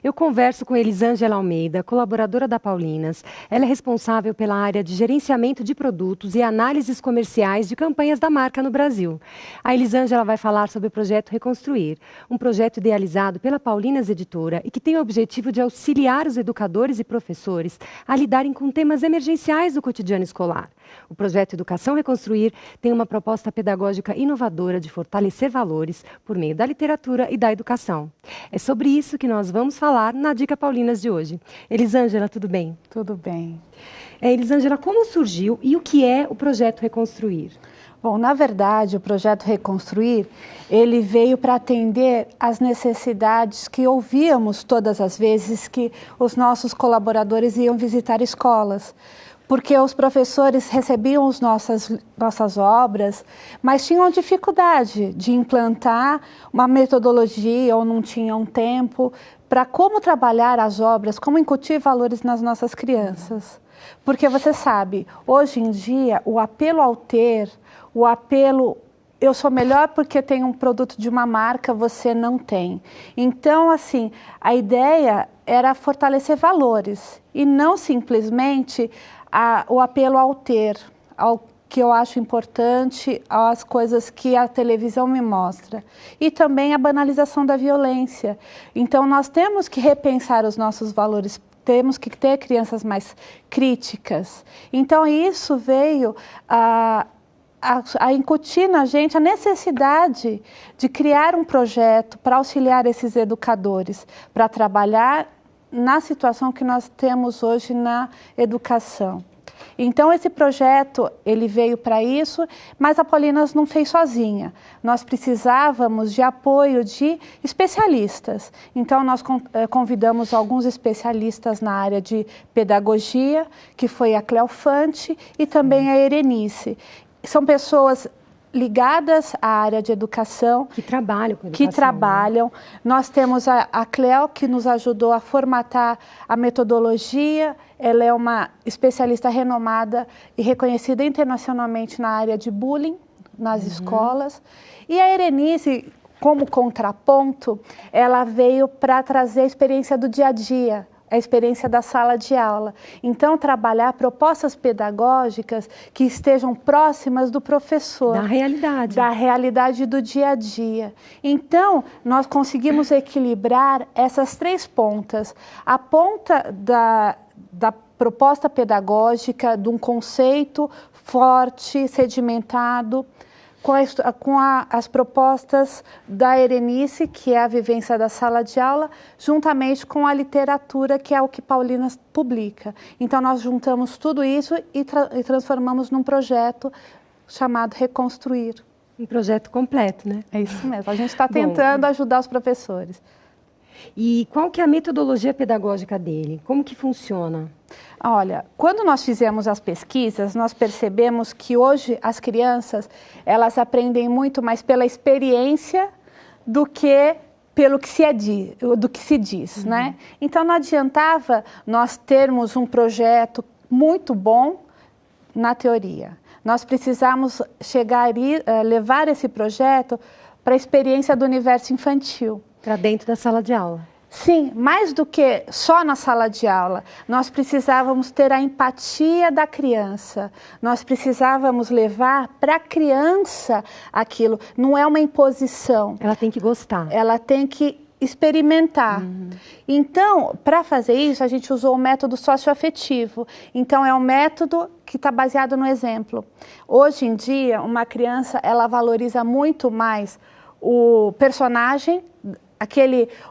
Eu converso com Elisângela Almeida, colaboradora da Paulinas. Ela é responsável pela área de gerenciamento de produtos e análises comerciais de campanhas da marca no Brasil. A Elisângela vai falar sobre o projeto Reconstruir, um projeto idealizado pela Paulinas Editora e que tem o objetivo de auxiliar os educadores e professores a lidarem com temas emergenciais do cotidiano escolar. O projeto Educação Reconstruir tem uma proposta pedagógica inovadora de fortalecer valores por meio da literatura e da educação. É sobre isso que nós vamos falar na Dica Paulinas de hoje. Elisângela, tudo bem? Tudo bem. Elisângela, como surgiu e o que é o projeto Reconstruir? Bom, na verdade, o projeto Reconstruir, ele veio para atender às necessidades que ouvíamos todas as vezes que os nossos colaboradores iam visitar escolas. Porque os professores recebiam as nossas obras, mas tinham dificuldade de implantar uma metodologia ou não tinham tempo para como trabalhar as obras, como incutir valores nas nossas crianças. Porque você sabe, hoje em dia, o apelo ao ter, o apelo... Eu sou melhor porque tenho um produto de uma marca, você não tem. Então, assim, a ideia era fortalecer valores e não simplesmente o apelo ao ter, ao que eu acho importante, às coisas que a televisão me mostra. E também a banalização da violência. Então, nós temos que repensar os nossos valores, temos que ter crianças mais críticas. Então, isso veio a incutir na gente a necessidade de criar um projeto para auxiliar esses educadores, para trabalhar na situação que nós temos hoje na educação. Então, esse projeto, ele veio para isso, mas a Paulinas não fez sozinha. Nós precisávamos de apoio de especialistas. Então, nós convidamos alguns especialistas na área de pedagogia, que foi a Cleofante e também a Erenice. São pessoas ligadas à área de educação. Que trabalham com educação. Que trabalham. Né? Nós temos a Cleo, que nos ajudou a formatar a metodologia. Ela é uma especialista renomada e reconhecida internacionalmente na área de bullying nas escolas. E a Erenice, como contraponto, ela veio para trazer a experiência do dia a dia, a experiência da sala de aula. Então, trabalhar propostas pedagógicas que estejam próximas do professor. Da realidade. Da realidade do dia a dia. Então, nós conseguimos equilibrar essas três pontas. A ponta da proposta pedagógica, de um conceito forte, sedimentado, com as propostas da Erenice, que é a vivência da sala de aula, juntamente com a literatura, que é o que Paulinas publica. Então, nós juntamos tudo isso e transformamos num projeto chamado Reconstruir. Um projeto completo, né? É isso mesmo. A gente está tentando ajudar os professores. E qual que é a metodologia pedagógica dele? Como que funciona? Olha, quando nós fizemos as pesquisas, nós percebemos que hoje as crianças, elas aprendem muito mais pela experiência do que pelo que se diz, né? Então, não adiantava nós termos um projeto muito bom na teoria. Nós precisamos chegar e levar esse projeto para a experiência do universo infantil. Para dentro da sala de aula. Sim, mais do que só na sala de aula, nós precisávamos ter a empatia da criança, nós precisávamos levar para a criança aquilo, não é uma imposição. Ela tem que gostar. Ela tem que experimentar. Então, para fazer isso, a gente usou o método socioafetivo. Então, é um método que está baseado no exemplo. Hoje em dia, uma criança, ela valoriza muito mais o personagem,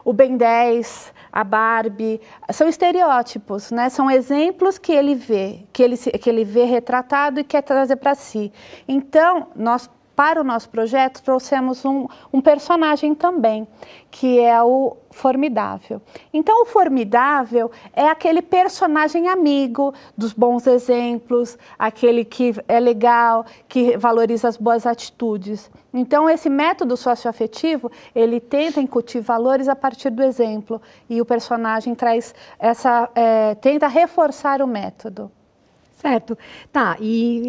o Ben 10, a Barbie, são estereótipos, né? São exemplos que ele vê, que ele vê retratado e quer trazer para si. Então, nós, para o nosso projeto, trouxemos um personagem também, que é o Formidável. Então, o Formidável é aquele personagem amigo dos bons exemplos, aquele que é legal, que valoriza as boas atitudes. Então, esse método socioafetivo, ele tenta incutir valores a partir do exemplo, e o personagem traz tenta reforçar o método. Certo. Tá,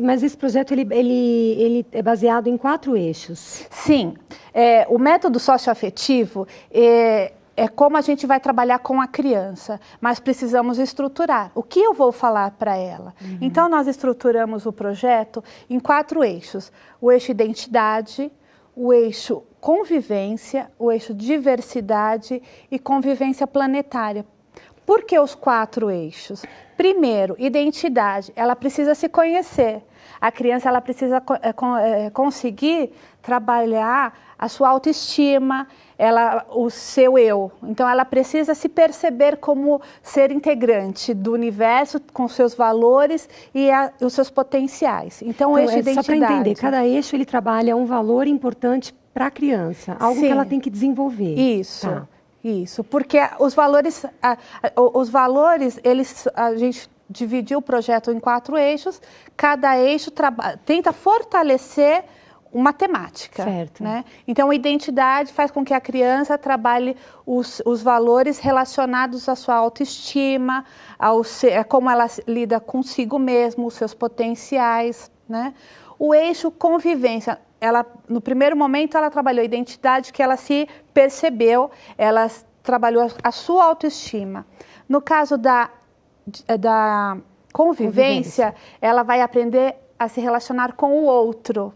mas esse projeto ele é baseado em 4 eixos. Sim. O método socioafetivo, é como a gente vai trabalhar com a criança, mas precisamos estruturar. O que eu vou falar para ela? Então, nós estruturamos o projeto em 4 eixos. O eixo identidade, o eixo convivência, o eixo diversidade e convivência planetária. Por que os 4 eixos? Primeiro, identidade. Ela precisa se conhecer. A criança ela precisa conseguir trabalhar a sua autoestima, o seu eu. Então, ela precisa se perceber como ser integrante do universo, com seus valores e os seus potenciais. Então, o eixo identidade. Só para entender, cada eixo ele trabalha um valor importante para a criança, algo Sim. que ela tem que desenvolver. Isso. Tá. Isso, porque os valores, a gente dividiu o projeto em 4 eixos, cada eixo tenta fortalecer uma temática. Certo. Né? Então, a identidade faz com que a criança trabalhe os valores relacionados à sua autoestima, como ela lida consigo mesma, os seus potenciais. Né? O eixo convivência, no primeiro momento ela trabalhou a identidade, que ela se percebeu, ela trabalhou a sua autoestima. No caso da convivência, ela vai aprender a se relacionar com o outro.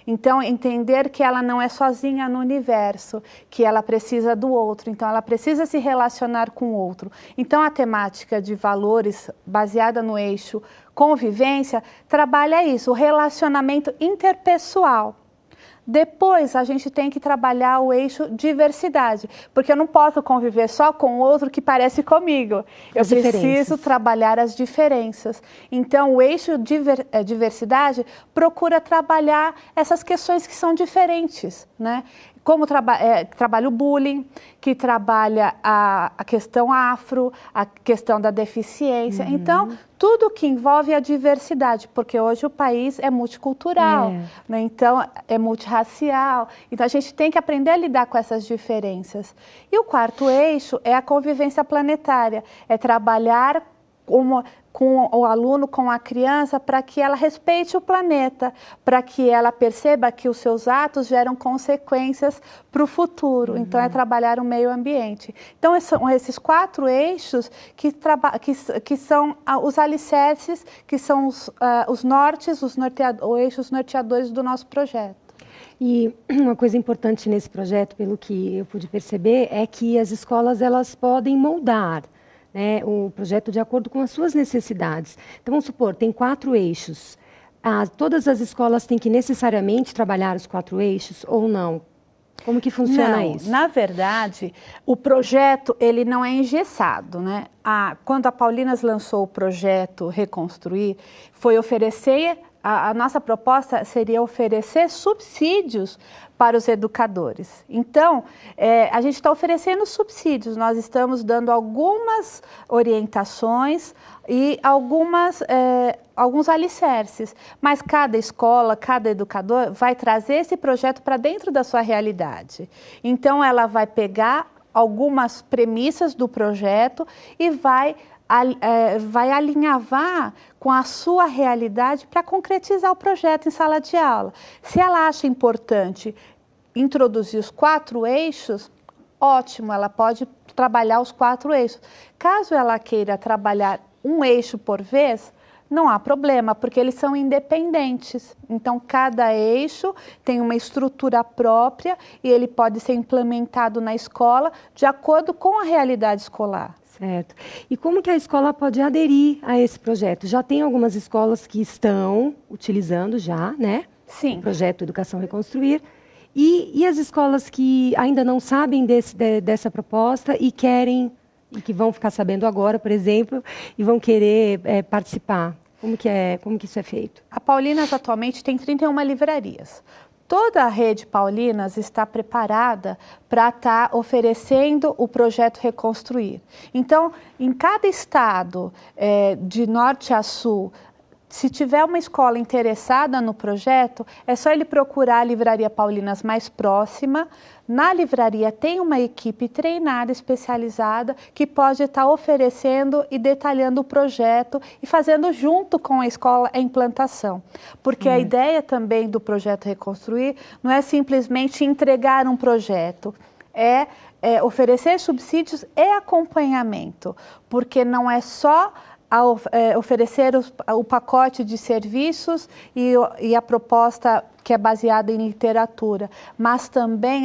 Então, entender que ela não é sozinha no universo, que ela precisa do outro, então ela precisa se relacionar com o outro. Então, a temática de valores baseada no eixo convivência trabalha isso, o relacionamento interpessoal. Depois, a gente tem que trabalhar o eixo diversidade, porque eu não posso conviver só com o outro que parece comigo. Eu preciso trabalhar as diferenças. Então, o eixo diversidade procura trabalhar essas questões que são diferentes, né? Como trabalha o bullying, que trabalha a questão afro, a questão da deficiência. Então, tudo que envolve a diversidade, porque hoje o país é multicultural, né? Então é multirracial. Então, a gente tem que aprender a lidar com essas diferenças. E o 4º eixo é a convivência planetária, é trabalhar com o aluno, com a criança, para que ela respeite o planeta, para que ela perceba que os seus atos geram consequências para o futuro. Então, é trabalhar o meio ambiente. Então, são esses 4 eixos que são os alicerces, que são os nortes, os eixos norteadores do nosso projeto. E uma coisa importante nesse projeto, pelo que eu pude perceber, é que as escolas elas podem moldar, né, o projeto de acordo com as suas necessidades. Então, vamos supor, tem 4 eixos. Todas as escolas têm que necessariamente trabalhar os 4 eixos ou não? Como que funciona isso? Na verdade, o projeto ele não é engessado, né? Quando a Paulinas lançou o projeto Reconstruir, foi oferecer, a nossa proposta seria oferecer subsídios para os educadores. Então, a gente está oferecendo subsídios, nós estamos dando algumas orientações e alguns alicerces, mas cada escola, cada educador vai trazer esse projeto para dentro da sua realidade. Então, ela vai pegar algumas premissas do projeto e vai alinhavar com a sua realidade para concretizar o projeto em sala de aula. Se ela acha importante introduzir os 4 eixos, ótimo, ela pode trabalhar os 4 eixos. Caso ela queira trabalhar um eixo por vez, não há problema, porque eles são independentes. Então, cada eixo tem uma estrutura própria e ele pode ser implementado na escola de acordo com a realidade escolar. Certo. E como que a escola pode aderir a esse projeto? Já tem algumas escolas que estão utilizando já, né? Sim. O projeto Educação Reconstruir. E as escolas que ainda não sabem dessa proposta e querem, e que vão ficar sabendo agora, por exemplo, e vão querer participar? Como que isso é feito? A Paulinas atualmente tem 31 livrarias. Toda a rede Paulinas está preparada para estar oferecendo o projeto Reconstruir. Então, em cada estado, de norte a sul, se tiver uma escola interessada no projeto, é só ele procurar a Livraria Paulinas mais próxima. Na livraria tem uma equipe treinada, especializada, que pode estar oferecendo e detalhando o projeto e fazendo junto com a escola a implantação. Porque a ideia também do projeto Reconstruir não é simplesmente entregar um projeto, é oferecer subsídios e acompanhamento, porque não é só oferecer o pacote de serviços e a proposta que é baseada em literatura, mas também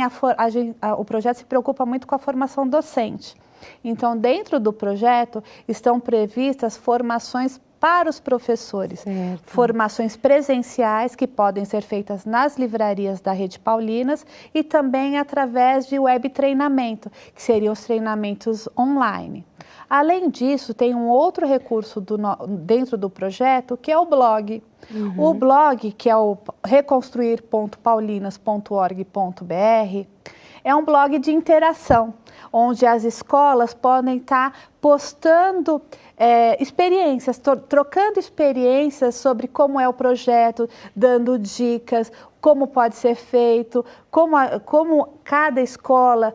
o projeto se preocupa muito com a formação docente. Então, dentro do projeto estão previstas formações para os professores, certo. Formações presenciais que podem ser feitas nas livrarias da Rede Paulinas e também através de web treinamento, que seriam os treinamentos online. Além disso, tem um outro recurso dentro do projeto, que é o blog. O blog, que é o reconstruir.paulinas.org.br, é um blog de interação, onde as escolas podem estar postando experiências, trocando experiências sobre como é o projeto, dando dicas, como pode ser feito, como cada escola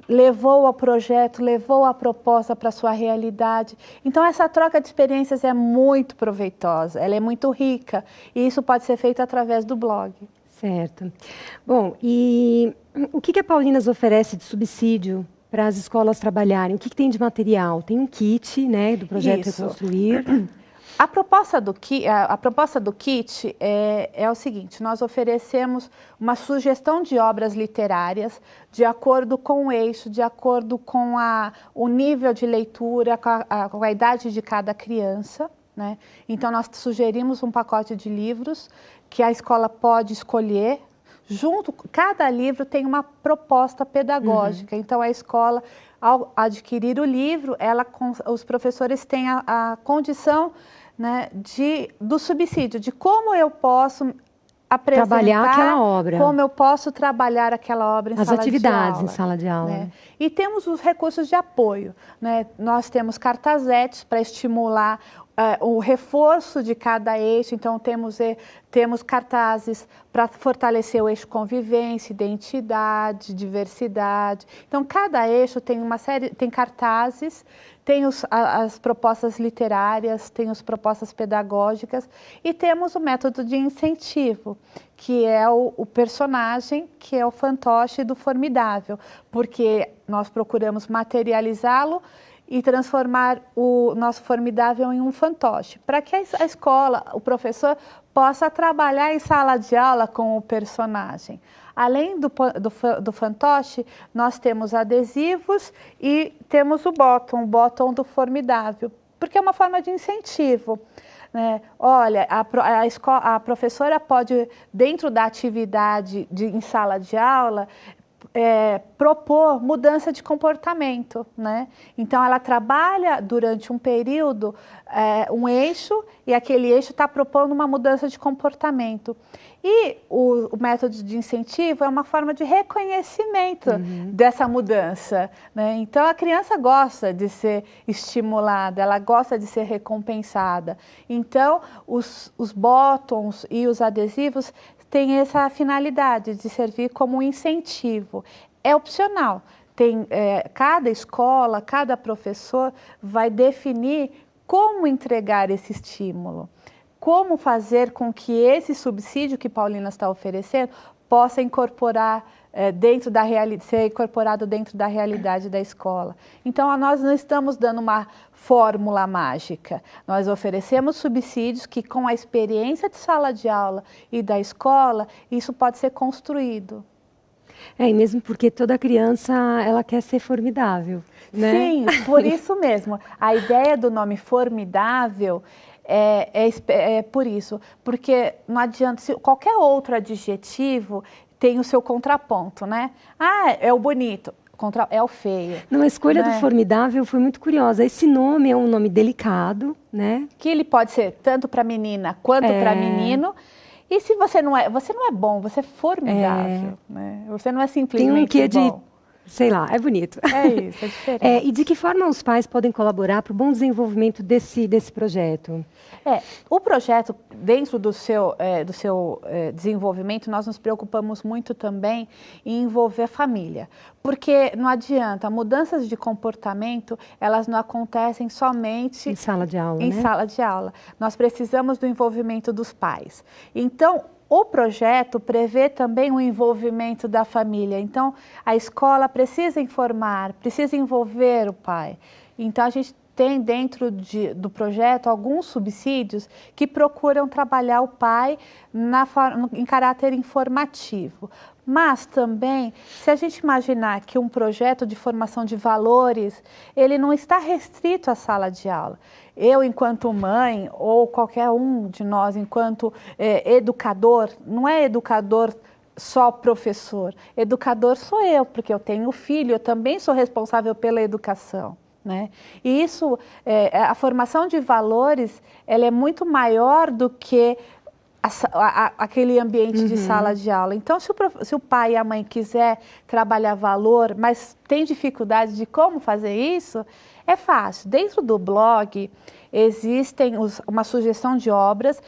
levou o projeto, levou a proposta para a sua realidade. Então, essa troca de experiências é muito proveitosa, ela é muito rica, e isso pode ser feito através do blog. Certo. Bom, e o que a Paulinas oferece de subsídio para as escolas trabalharem? O que tem de material? Tem um kit, né, do projeto Reconstruir. A proposta do kit é o seguinte: nós oferecemos uma sugestão de obras literárias de acordo com o eixo, de acordo com o nível de leitura, com a idade de cada criança, né? Então, nós sugerimos um pacote de livros que a escola pode escolher. Cada livro tem uma proposta pedagógica. Então, a escola, ao adquirir o livro, os professores têm a condição, né, do subsídio, de como eu posso apresentar, trabalhar aquela obra. Como eu posso trabalhar aquela obra em sala de aula. As atividades em sala de aula. Né? E temos os recursos de apoio, né? Nós temos cartazetes para estimular o reforço de cada eixo. Então, temos cartazes para fortalecer o eixo convivência, identidade, diversidade. Então, cada eixo tem tem cartazes, tem as propostas literárias, tem as propostas pedagógicas e temos o método de incentivo, que é o personagem, que é o fantoche do Formidável, porque nós procuramos materializá-lo e transformar o nosso Formidável em um fantoche, para que a escola, o professor, possa trabalhar em sala de aula com o personagem. Além do fantoche, nós temos adesivos e temos o bottom do Formidável, porque é uma forma de incentivo. Né? Olha, a professora pode, dentro da atividade em sala de aula, propor mudança de comportamento, né? Então, ela trabalha durante um período, um eixo, e aquele eixo está propondo uma mudança de comportamento. E o método de incentivo é uma forma de reconhecimento dessa mudança, né? Então, a criança gosta de ser estimulada, ela gosta de ser recompensada. Então, os bottoms e os adesivos tem essa finalidade de servir como um incentivo. É opcional. Cada escola, cada professor vai definir como entregar esse estímulo, como fazer com que esse subsídio que Paulinas está oferecendo possa incorporar ser incorporado dentro da realidade da escola. Então, nós não estamos dando uma fórmula mágica. Nós oferecemos subsídios que, com a experiência de sala de aula e da escola, isso pode ser construído. E mesmo porque toda criança, ela quer ser formidável, né? Sim, por isso mesmo. A ideia do nome Formidável é por isso. Porque não adianta, qualquer outro adjetivo tem o seu contraponto, né? É o bonito, é o feio. Não, a escolha do Formidável foi muito curiosa. Esse nome é um nome delicado, né? Que ele pode ser tanto para menina quanto para menino. E se você não é bom, você é formidável, né? Você não é simplesmente tem um quê bom. Sei lá, é bonito. É isso, é diferente. E de que forma os pais podem colaborar para o bom desenvolvimento desse projeto? O projeto, dentro do seu desenvolvimento, nós nos preocupamos muito também em envolver a família. Porque não adianta, mudanças de comportamento, elas não acontecem somente em sala de aula, sala de aula. Nós precisamos do envolvimento dos pais. Então, o projeto prevê também o envolvimento da família. Então, a escola precisa informar, precisa envolver o pai. Então, a gente tem dentro do projeto alguns subsídios que procuram trabalhar o pai em caráter informativo. Mas também, se a gente imaginar que um projeto de formação de valores, ele não está restrito à sala de aula. Eu, enquanto mãe, ou qualquer um de nós, enquanto educador, não é educador só professor, educador sou eu, porque eu tenho filho, eu também sou responsável pela educação. Né? E isso, a formação de valores, ela é muito maior do que aquele ambiente de sala de aula. Então, se o pai e a mãe quiser trabalhar valor, mas tem dificuldade de como fazer isso, é fácil. Dentro do blog, existem uma sugestão de obras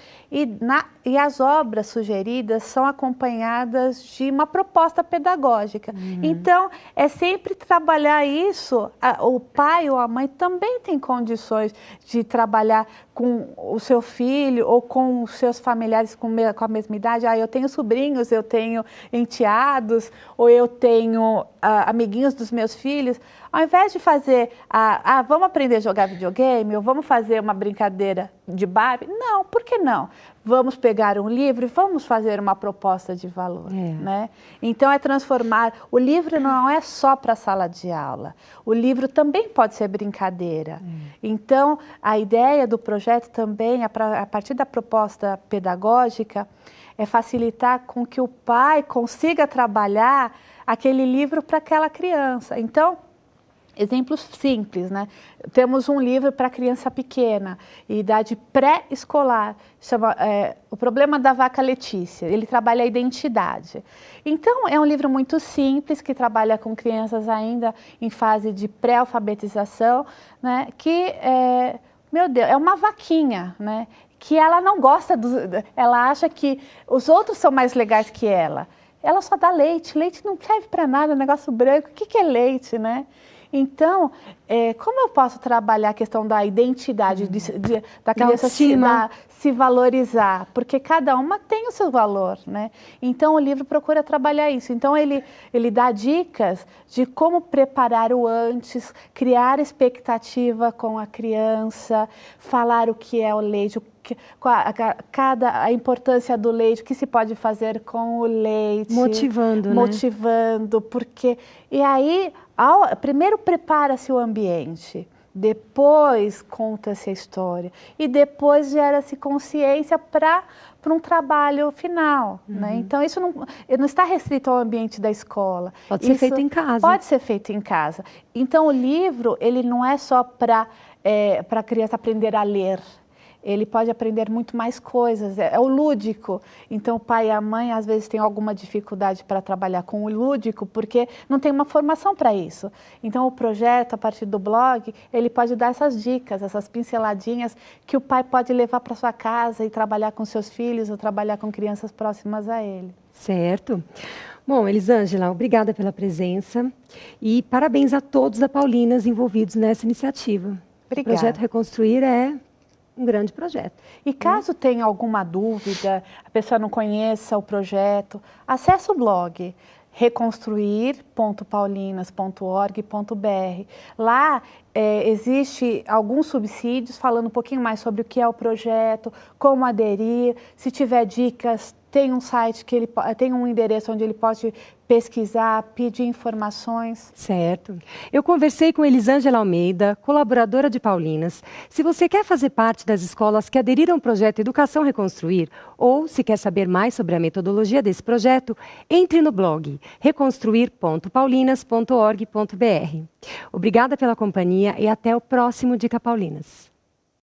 e as obras sugeridas são acompanhadas de uma proposta pedagógica. Então, é sempre trabalhar isso. O pai ou a mãe também tem condições de trabalhar com o seu filho ou com os seus familiares com a mesma idade. Eu tenho sobrinhos, eu tenho enteados, ou eu tenho amiguinhos dos meus filhos. Ao invés de fazer, vamos aprender a jogar videogame, ou vamos fazer uma brincadeira de Barbie, não, por que não? Vamos pegar um livro e vamos fazer uma proposta de valor. Né? Então, é transformar. O livro não é só para a sala de aula. O livro também pode ser brincadeira. Então, a ideia do projeto também, a partir da proposta pedagógica, é facilitar com que o pai consiga trabalhar aquele livro para aquela criança. Então, exemplos simples, né? Temos um livro para criança pequena, idade pré-escolar, chama O Problema da Vaca Letícia. Ele trabalha a identidade. Então, é um livro muito simples, que trabalha com crianças ainda em fase de pré-alfabetização, né? Que, meu Deus, é uma vaquinha, né? Que ela não gosta, ela acha que os outros são mais legais que ela. Ela só dá leite, leite não serve para nada, negócio branco, o que é leite, né? Então, como eu posso trabalhar a questão da identidade, da criança se valorizar? Porque cada uma tem o seu valor, né? Então, o livro procura trabalhar isso. Então, ele dá dicas de como preparar o antes, criar expectativa com a criança, falar o que é o leite, a importância do leite, o que se pode fazer com o leite. Motivando, né? Motivando, porque... E aí, primeiro prepara-se o ambiente, depois conta-se a história e depois gera-se consciência para um trabalho final. Né? Então, isso não está restrito ao ambiente da escola. Pode ser feito em casa. Pode ser feito em casa. Então, o livro, ele não é só para a criança aprender a ler. Ele pode aprender muito mais coisas, é o lúdico. Então, o pai e a mãe, às vezes, têm alguma dificuldade para trabalhar com o lúdico, porque não tem uma formação para isso. Então, o projeto, a partir do blog, ele pode dar essas dicas, essas pinceladinhas, que o pai pode levar para sua casa e trabalhar com seus filhos, ou trabalhar com crianças próximas a ele. Certo. Bom, Elisângela, obrigada pela presença e parabéns a todos da Paulinas envolvidos nessa iniciativa. Obrigada. O projeto Reconstruir é um grande projeto. E caso tenha alguma dúvida, a pessoa não conheça o projeto, acesse o blog reconstruir.paulinas.org.br. Lá existe alguns subsídios falando um pouquinho mais sobre o que é o projeto, como aderir, se tiver dicas, tem um site que tem um endereço onde ele pode pesquisar, pedir informações. Certo. Eu conversei com Elisângela Almeida, colaboradora de Paulinas. Se você quer fazer parte das escolas que aderiram ao projeto Educação Reconstruir, ou se quer saber mais sobre a metodologia desse projeto, entre no blog reconstruir.paulinas.org.br. Obrigada pela companhia e até o próximo Dica Paulinas.